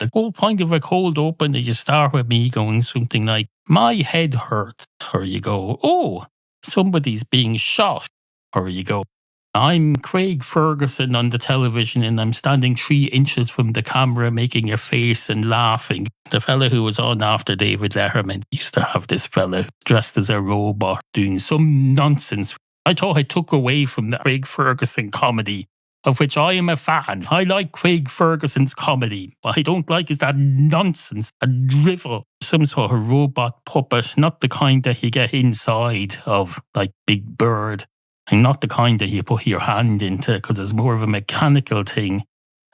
The whole point of a cold open is you start with me going something like, my head hurts, or you go, oh, somebody's being shot, or you go, I'm Craig Ferguson on the television and I'm standing 3 inches from the camera making a face and laughing. The fella who was on after David Letterman used to have this fella dressed as a robot doing some nonsense. I thought I took away from the Craig Ferguson comedy, of which I am a fan. I like Craig Ferguson's comedy. What I don't like is that nonsense, a drivel, some sort of robot puppet, not the kind that you get inside of, like Big Bird. And not the kind that you put your hand into because it's more of a mechanical thing.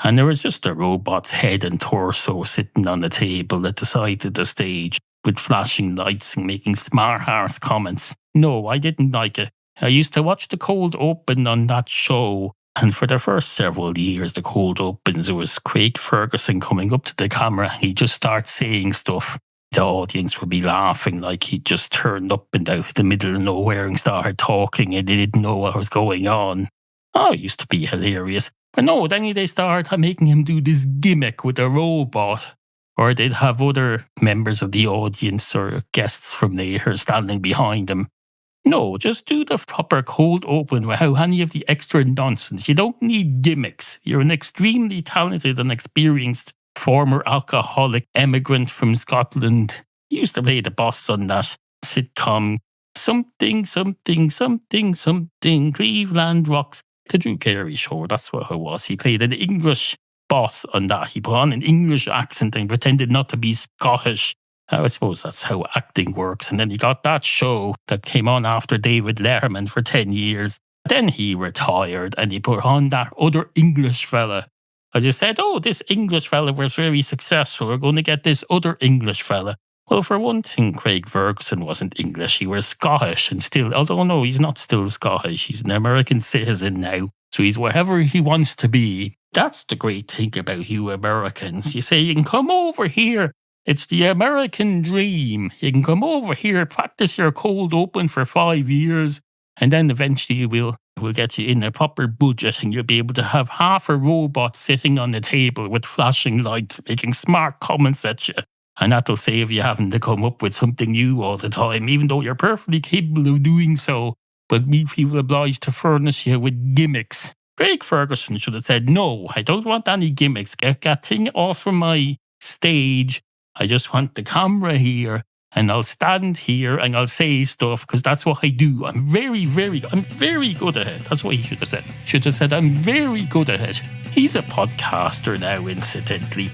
And there was just a robot's head and torso sitting on the table at the side of the stage with flashing lights and making smart-ass comments. No, I didn't like it. I used to watch the cold open on that show. And for the first several years, the cold opens, it was Craig Ferguson coming up to the camera. He'd just start saying stuff. The audience would be laughing like he just turned up and out of the middle of nowhere and started talking and they didn't know what was going on. Oh, it used to be hilarious. But no, then they started making him do this gimmick with a robot. Or they'd have other members of the audience or guests from there standing behind him. No, just do the proper cold open without any of the extra nonsense. You don't need gimmicks. You're an extremely talented and experienced former alcoholic immigrant from Scotland. He used to play the boss on that sitcom, something, Cleveland Rocks. The Drew Carey show, that's what it was. He played an English boss on that. He put on an English accent and pretended not to be Scottish. I suppose that's how acting works. And then he got that show that came on after David Letterman for 10 years. Then he retired and he put on that other English fella. I just said, oh, this English fella was very successful. We're going to get this other English fella. Well, for one thing, Craig Ferguson wasn't English. He was Scottish and still, although no, he's not still Scottish. He's an American citizen now. So he's wherever he wants to be. That's the great thing about you Americans. You say, you can come over here. It's the American dream. You can come over here, practice your cold open for 5 years, and then eventually we'll get you in a proper budget and you'll be able to have half a robot sitting on the table with flashing lights making smart comments at you. And that'll save you having to come up with something new all the time, even though you're perfectly capable of doing so. But we feel obliged to furnish you with gimmicks. Craig Ferguson should have said, no, I don't want any gimmicks. Get that thing off from my stage. I just want the camera here. And I'll stand here and I'll say stuff because that's what I do. I'm very good at it. That's what he should have said. Should have said, I'm very good at it. He's a podcaster now, incidentally.